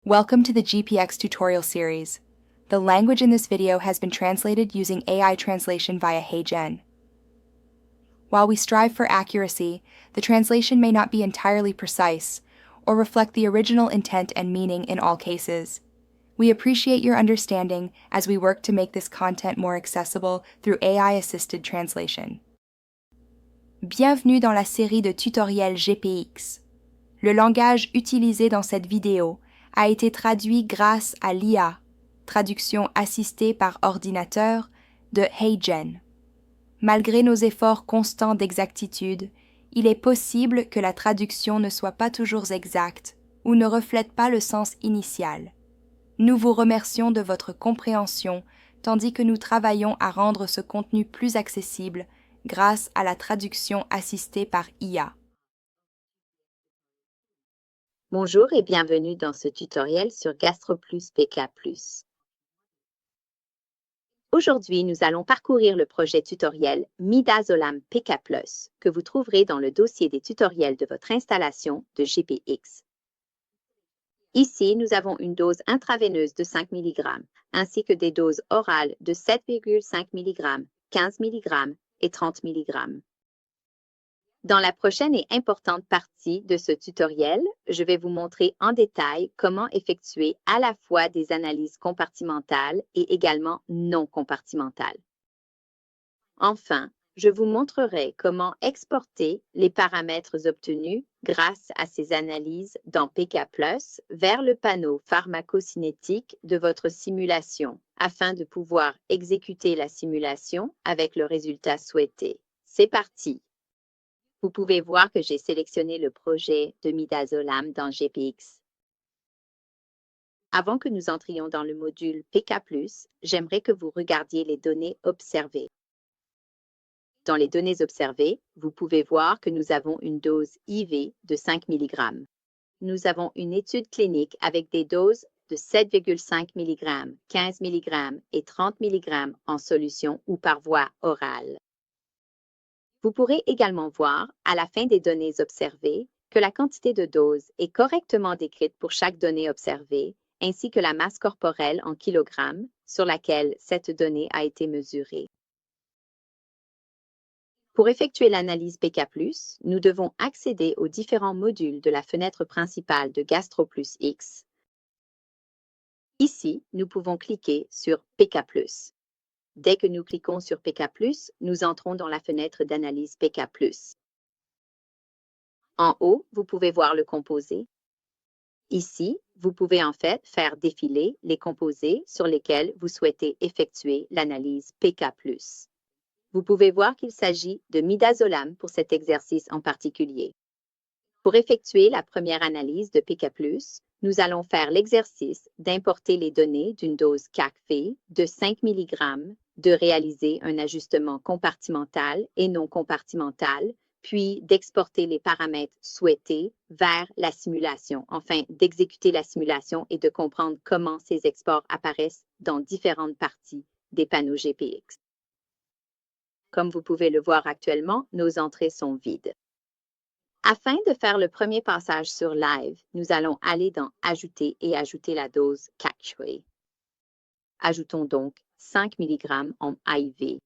Welcome to the GPX tutorial series. The language in this video has been translated using AI translation via HeyGen. While we strive for accuracy, the translation may not be entirely precise or reflect the original intent and meaning in all cases. We appreciate your understanding as we work to make this content more accessible through AI-assisted translation. Bienvenue dans la série de tutoriels GPX. Le langage utilisé dans cette vidéo a été traduit grâce à l'IA, traduction assistée par ordinateur, de HeyGen. Malgré nos efforts constants d'exactitude, il est possible que la traduction ne soit pas toujours exacte ou ne reflète pas le sens initial. Nous vous remercions de votre compréhension tandis que nous travaillons à rendre ce contenu plus accessible grâce à la traduction assistée par IA. Bonjour et bienvenue dans ce tutoriel sur GastroPlus PK+. Aujourd'hui, nous allons parcourir le projet tutoriel Midazolam PK+, que vous trouverez dans le dossier des tutoriels de votre installation de GPX. Ici, nous avons une dose intraveineuse de 5 mg, ainsi que des doses orales de 7,5 mg, 15 mg et 30 mg. Dans la prochaine et importante partie de ce tutoriel, je vais vous montrer en détail comment effectuer à la fois des analyses compartimentales et également non compartimentales. Enfin, je vous montrerai comment exporter les paramètres obtenus grâce à ces analyses dans PK+, vers le panneau pharmacocinétique de votre simulation afin de pouvoir exécuter la simulation avec le résultat souhaité. C'est parti! Vous pouvez voir que j'ai sélectionné le projet de Midazolam dans GPX. Avant que nous entrions dans le module PK+, j'aimerais que vous regardiez les données observées. Dans les données observées, vous pouvez voir que nous avons une dose IV de 5 mg. Nous avons une étude clinique avec des doses de 7,5 mg, 15 mg et 30 mg en solution ou par voie orale. Vous pourrez également voir, à la fin des données observées, que la quantité de dose est correctement décrite pour chaque donnée observée, ainsi que la masse corporelle en kilogrammes sur laquelle cette donnée a été mesurée. Pour effectuer l'analyse PK+, nous devons accéder aux différents modules de la fenêtre principale de GastroPlus X. Ici, nous pouvons cliquer sur PK+. Dès que nous cliquons sur PK+, nous entrons dans la fenêtre d'analyse PK+. En haut, vous pouvez voir le composé. Ici, vous pouvez en fait faire défiler les composés sur lesquels vous souhaitez effectuer l'analyse PK+. Vous pouvez voir qu'il s'agit de Midazolam pour cet exercice en particulier. Pour effectuer la première analyse de PK+, nous allons faire l'exercice d'importer les données d'une dose CAC-V de 5 mg, de réaliser un ajustement compartimental et non compartimental, puis d'exporter les paramètres souhaités vers la simulation, enfin d'exécuter la simulation et de comprendre comment ces exports apparaissent dans différentes parties des panneaux GPX. Comme vous pouvez le voir actuellement, nos entrées sont vides. Afin de faire le premier passage sur Live, nous allons aller dans Ajouter et ajouter la dose CAC-V. Ajoutons donc 5 mg en IV.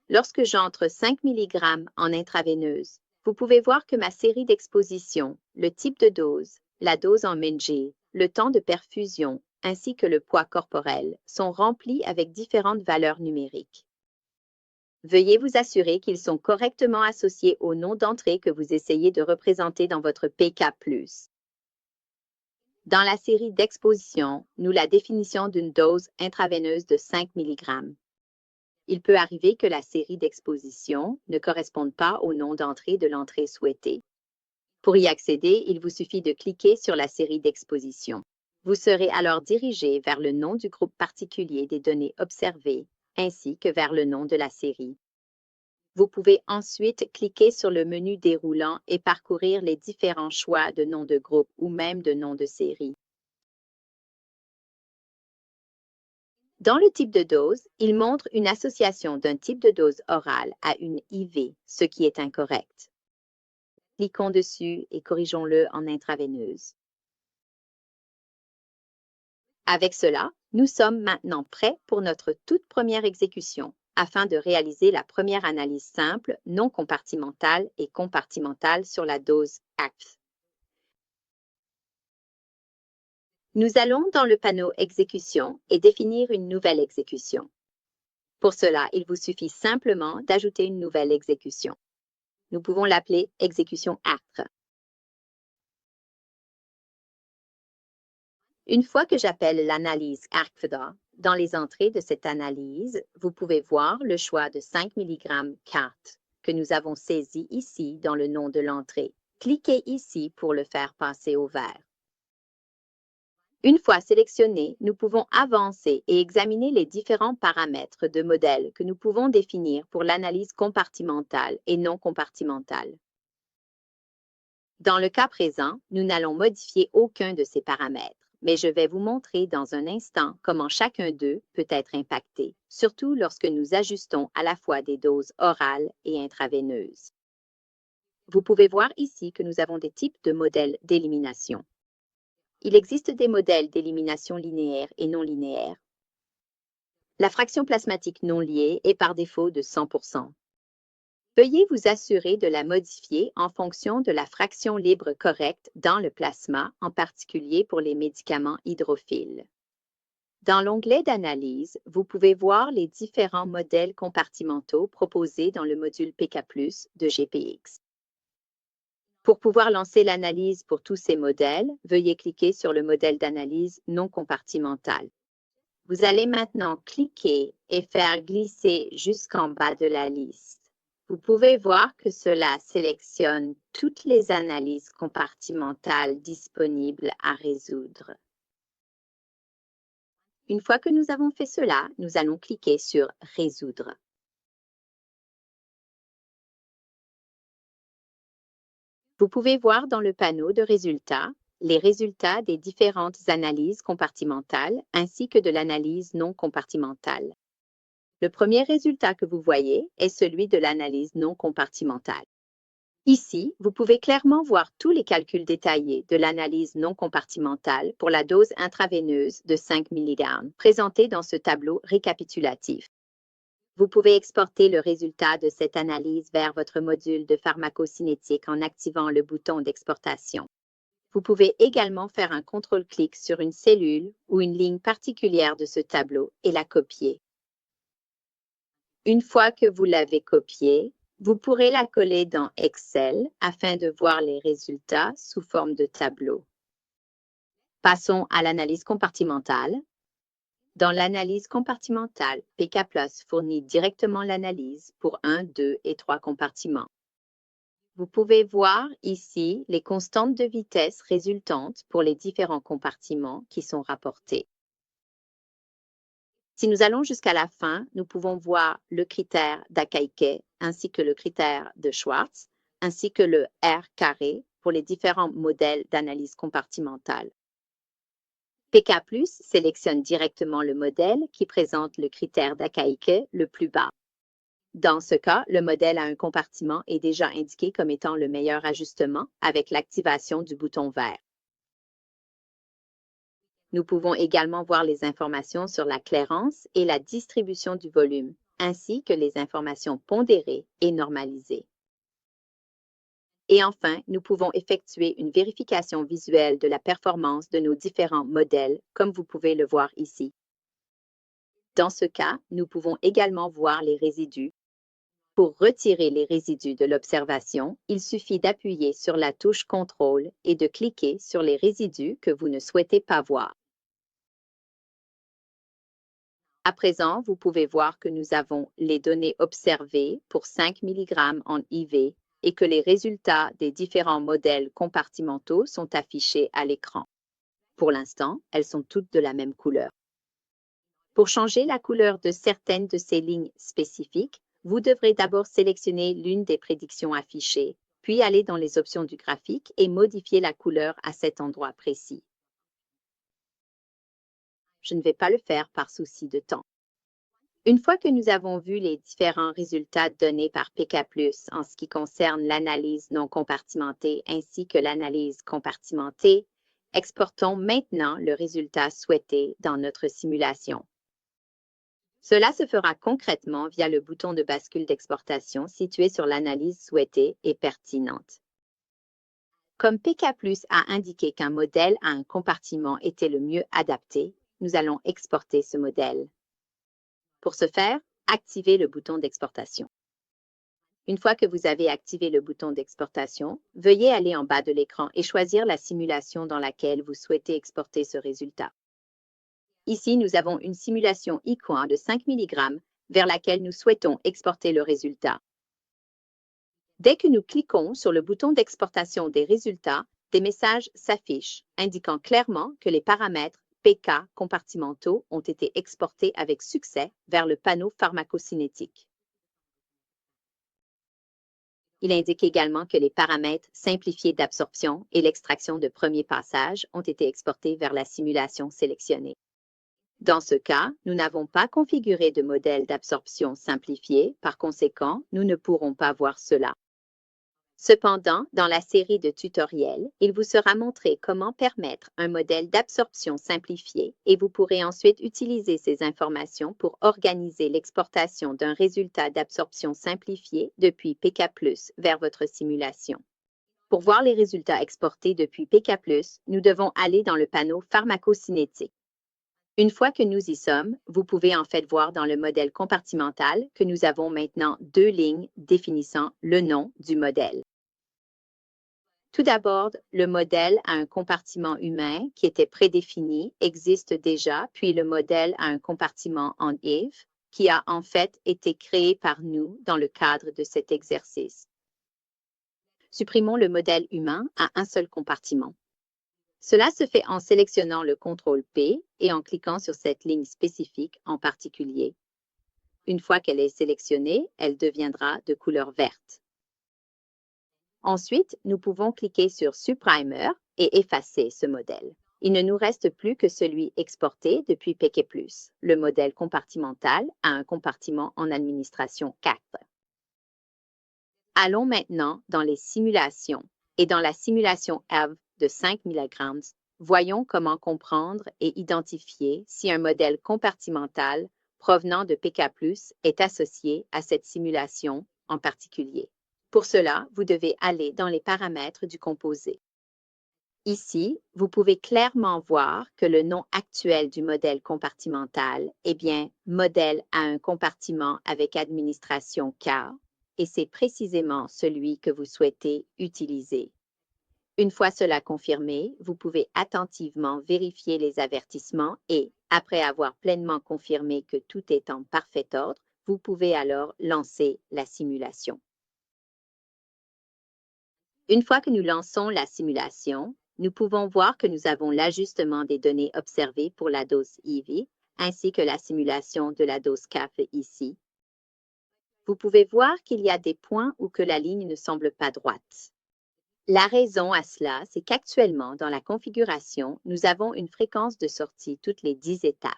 Lorsque j'entre 5 mg en intraveineuse, vous pouvez voir que ma série d'expositions, le type de dose, la dose en mg, le temps de perfusion, ainsi que le poids corporel sont remplis avec différentes valeurs numériques. Veuillez vous assurer qu'ils sont correctement associés au nom d'entrée que vous essayez de représenter dans votre PK+. Dans la série d'exposition, nous la définition d'une dose intraveineuse de 5 mg. Il peut arriver que la série d'exposition ne corresponde pas au nom d'entrée de l'entrée souhaitée. Pour y accéder, il vous suffit de cliquer sur la série d'exposition. Vous serez alors dirigé vers le nom du groupe particulier des données observées, ainsi que vers le nom de la série. Vous pouvez ensuite cliquer sur le menu déroulant et parcourir les différents choix de noms de groupe ou même de noms de série. Dans le type de dose, il montre une association d'un type de dose orale à une IV, ce qui est incorrect. Cliquons dessus et corrigeons-le en intraveineuse. Avec cela, nous sommes maintenant prêts pour notre toute première exécution, afin de réaliser la première analyse simple, non compartimentale et compartimentale sur la dose ACT. Nous allons dans le panneau Exécution et définir une nouvelle exécution. Pour cela, il vous suffit simplement d'ajouter une nouvelle exécution. Nous pouvons l'appeler exécution ACT. Une fois que j'appelle l'analyse ACTFDA, dans les entrées de cette analyse, vous pouvez voir le choix de 5 mg CART que nous avons saisi ici dans le nom de l'entrée. Cliquez ici pour le faire passer au vert. Une fois sélectionné, nous pouvons avancer et examiner les différents paramètres de modèle que nous pouvons définir pour l'analyse compartimentale et non compartimentale. Dans le cas présent, nous n'allons modifier aucun de ces paramètres, mais je vais vous montrer dans un instant comment chacun d'eux peut être impacté, surtout lorsque nous ajustons à la fois des doses orales et intraveineuses. Vous pouvez voir ici que nous avons des types de modèles d'élimination. Il existe des modèles d'élimination linéaire et non linéaire. La fraction plasmatique non liée est par défaut de 100%. Veuillez vous assurer de la modifier en fonction de la fraction libre correcte dans le plasma, en particulier pour les médicaments hydrophiles. Dans l'onglet d'analyse, vous pouvez voir les différents modèles compartimentaux proposés dans le module PK+, de GPX. Pour pouvoir lancer l'analyse pour tous ces modèles, veuillez cliquer sur le modèle d'analyse non compartimental. Vous allez maintenant cliquer et faire glisser jusqu'en bas de la liste. Vous pouvez voir que cela sélectionne toutes les analyses compartimentales disponibles à résoudre. Une fois que nous avons fait cela, nous allons cliquer sur « Résoudre ». Vous pouvez voir dans le panneau de résultats les résultats des différentes analyses compartimentales ainsi que de l'analyse non compartimentale. Le premier résultat que vous voyez est celui de l'analyse non compartimentale. Ici, vous pouvez clairement voir tous les calculs détaillés de l'analyse non compartimentale pour la dose intraveineuse de 5 mg présentée dans ce tableau récapitulatif. Vous pouvez exporter le résultat de cette analyse vers votre module de pharmacocinétique en activant le bouton d'exportation. Vous pouvez également faire un contrôle-clic sur une cellule ou une ligne particulière de ce tableau et la copier. Une fois que vous l'avez copiée, vous pourrez la coller dans Excel afin de voir les résultats sous forme de tableau. Passons à l'analyse compartimentale. Dans l'analyse compartimentale, PK+ fournit directement l'analyse pour 1, 2 et 3 compartiments. Vous pouvez voir ici les constantes de vitesse résultantes pour les différents compartiments qui sont rapportés. Si nous allons jusqu'à la fin, nous pouvons voir le critère d'Akaike ainsi que le critère de Schwartz, ainsi que le R carré pour les différents modèles d'analyse compartimentale. PK+ sélectionne directement le modèle qui présente le critère d'Akaike le plus bas. Dans ce cas, le modèle à un compartiment est déjà indiqué comme étant le meilleur ajustement avec l'activation du bouton vert. Nous pouvons également voir les informations sur la clairance et la distribution du volume, ainsi que les informations pondérées et normalisées. Et enfin, nous pouvons effectuer une vérification visuelle de la performance de nos différents modèles, comme vous pouvez le voir ici. Dans ce cas, nous pouvons également voir les résidus. Pour retirer les résidus de l'observation, il suffit d'appuyer sur la touche Contrôle et de cliquer sur les résidus que vous ne souhaitez pas voir. À présent, vous pouvez voir que nous avons les données observées pour 5 mg en IV et que les résultats des différents modèles compartimentaux sont affichés à l'écran. Pour l'instant, elles sont toutes de la même couleur. Pour changer la couleur de certaines de ces lignes spécifiques, vous devrez d'abord sélectionner l'une des prédictions affichées, puis aller dans les options du graphique et modifier la couleur à cet endroit précis. Je ne vais pas le faire par souci de temps. Une fois que nous avons vu les différents résultats donnés par PK+, en ce qui concerne l'analyse non compartimentée ainsi que l'analyse compartimentée, Exportons maintenant le résultat souhaité dans notre simulation. Cela se fera concrètement via le bouton de bascule d'exportation situé sur l'analyse souhaitée et pertinente. Comme PK+ a indiqué qu'un modèle à un compartiment était le mieux adapté, nous allons exporter ce modèle. Pour ce faire, activez le bouton d'exportation. Une fois que vous avez activé le bouton d'exportation, veuillez aller en bas de l'écran et choisir la simulation dans laquelle vous souhaitez exporter ce résultat. Ici, nous avons une simulation eQuant de 5 mg vers laquelle nous souhaitons exporter le résultat. Dès que nous cliquons sur le bouton d'exportation des résultats, des messages s'affichent indiquant clairement que les paramètres PK compartimentaux ont été exportés avec succès vers le panneau pharmacocinétique. Il indique également que les paramètres simplifiés d'absorption et l'extraction de premier passage ont été exportés vers la simulation sélectionnée. Dans ce cas, nous n'avons pas configuré de modèle d'absorption simplifié, par conséquent, nous ne pourrons pas voir cela. Cependant, dans la série de tutoriels, il vous sera montré comment permettre un modèle d'absorption simplifié et vous pourrez ensuite utiliser ces informations pour organiser l'exportation d'un résultat d'absorption simplifié depuis PK+ vers votre simulation. Pour voir les résultats exportés depuis PK+, nous devons aller dans le panneau pharmacocinétique. Une fois que nous y sommes, vous pouvez en fait voir dans le modèle compartimental que nous avons maintenant 2 lignes définissant le nom du modèle. Tout d'abord, le modèle à un compartiment humain qui était prédéfini existe déjà, puis le modèle à un compartiment en Eve qui a en fait été créé par nous dans le cadre de cet exercice. Supprimons le modèle humain à un seul compartiment. Cela se fait en sélectionnant le contrôle P et en cliquant sur cette ligne spécifique en particulier. Une fois qu'elle est sélectionnée, elle deviendra de couleur verte. Ensuite, nous pouvons cliquer sur Supprimer et effacer ce modèle. Il ne nous reste plus que celui exporté depuis PK+, le modèle compartimental à un compartiment en administration 4. Allons maintenant dans les simulations et dans la simulation EV de 5 mg, voyons comment comprendre et identifier si un modèle compartimental provenant de PK+ est associé à cette simulation en particulier. Pour cela, vous devez aller dans les paramètres du composé. Ici, vous pouvez clairement voir que le nom actuel du modèle compartimental est bien modèle à un compartiment avec administration K, et c'est précisément celui que vous souhaitez utiliser. Une fois cela confirmé, vous pouvez attentivement vérifier les avertissements et, après avoir pleinement confirmé que tout est en parfait ordre, vous pouvez alors lancer la simulation. Une fois que nous lançons la simulation, nous pouvons voir que nous avons l'ajustement des données observées pour la dose EV, ainsi que la simulation de la dose CAF ici. Vous pouvez voir qu'il y a des points où que la ligne ne semble pas droite. La raison à cela, c'est qu'actuellement, dans la configuration, nous avons une fréquence de sortie toutes les 10 étapes.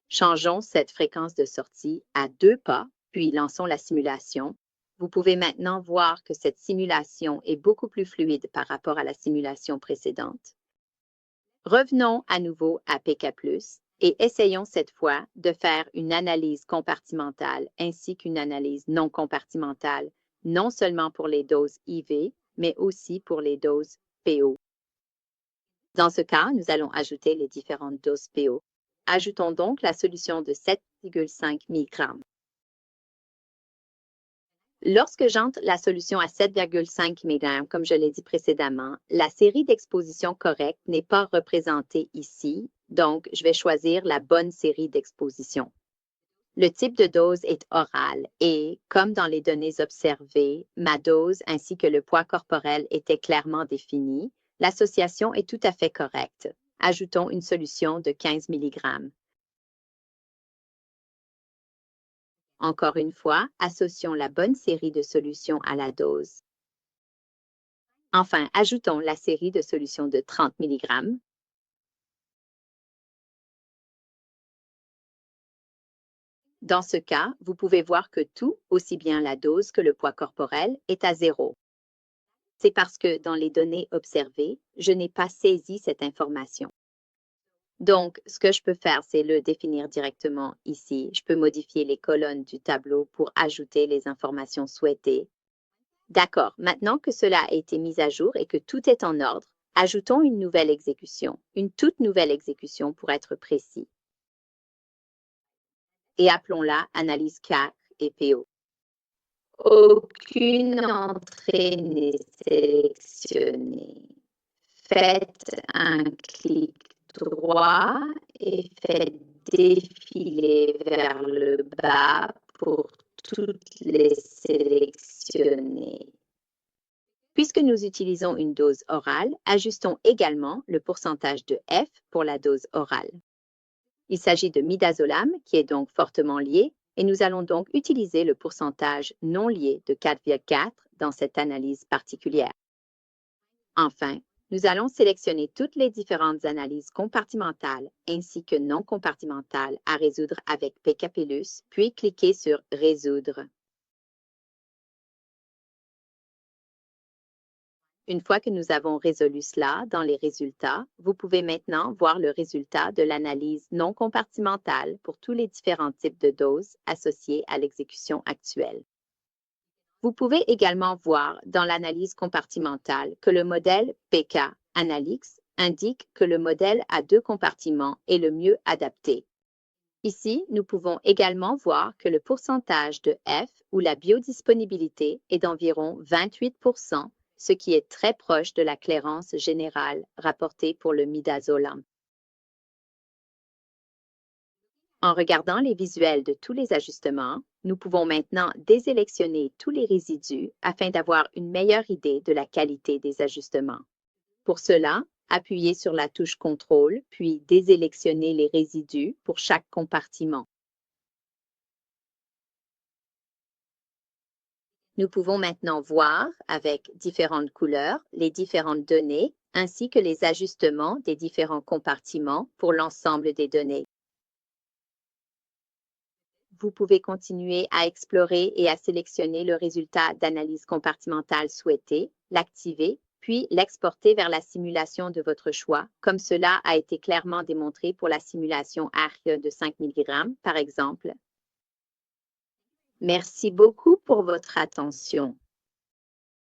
Changeons cette fréquence de sortie à 2 pas, puis lançons la simulation. Vous pouvez maintenant voir que cette simulation est beaucoup plus fluide par rapport à la simulation précédente. Revenons à nouveau à PK+, et essayons cette fois de faire une analyse compartimentale ainsi qu'une analyse non compartimentale, non seulement pour les doses IV, mais aussi pour les doses PO. Dans ce cas, nous allons ajouter les différentes doses PO. Ajoutons donc la solution de 7,5 mg. Lorsque j'entre la solution à 7,5 mg, comme je l'ai dit précédemment, la série d'exposition correcte n'est pas représentée ici, donc je vais choisir la bonne série d'exposition. Le type de dose est oral et, comme dans les données observées, ma dose ainsi que le poids corporel étaient clairement définis. L'association est tout à fait correcte. Ajoutons une solution de 15 mg. Encore une fois, associons la bonne série de solutions à la dose. Enfin, ajoutons la série de solutions de 30 mg. Dans ce cas, vous pouvez voir que tout, aussi bien la dose que le poids corporel, est à 0. C'est parce que dans les données observées, je n'ai pas saisi cette information. Donc, ce que je peux faire, c'est le définir directement ici. Je peux modifier les colonnes du tableau pour ajouter les informations souhaitées. D'accord, maintenant que cela a été mis à jour et que tout est en ordre, ajoutons une nouvelle exécution, une toute nouvelle exécution pour être précis. Et appelons-la analyse 4 et PO. Aucune entrée n'est sélectionnée. Faites un clic droit et faites défiler vers le bas pour toutes les sélectionner. Puisque nous utilisons une dose orale, ajustons également le pourcentage de F pour la dose orale. Il s'agit de midazolam qui est donc fortement lié et nous allons donc utiliser le pourcentage non lié de 4,4 dans cette analyse particulière. Enfin, nous allons sélectionner toutes les différentes analyses compartimentales ainsi que non compartimentales à résoudre avec PKPLUS, puis cliquer sur « Résoudre ». Une fois que nous avons résolu cela dans les résultats, vous pouvez maintenant voir le résultat de l'analyse non compartimentale pour tous les différents types de doses associées à l'exécution actuelle. Vous pouvez également voir dans l'analyse compartimentale que le modèle PK Analyx indique que le modèle à 2 compartiments est le mieux adapté. Ici, nous pouvons également voir que le pourcentage de F ou la biodisponibilité est d'environ 28%, ce qui est très proche de la clairance générale rapportée pour le midazolam. En regardant les visuels de tous les ajustements, nous pouvons maintenant désélectionner tous les résidus afin d'avoir une meilleure idée de la qualité des ajustements. Pour cela, appuyez sur la touche Contrôle, puis désélectionnez les résidus pour chaque compartiment. Nous pouvons maintenant voir, avec différentes couleurs, les différentes données ainsi que les ajustements des différents compartiments pour l'ensemble des données. Vous pouvez continuer à explorer et à sélectionner le résultat d'analyse compartimentale souhaité, l'activer, puis l'exporter vers la simulation de votre choix, comme cela a été clairement démontré pour la simulation ARC de 5 mg, par exemple. Merci beaucoup pour votre attention.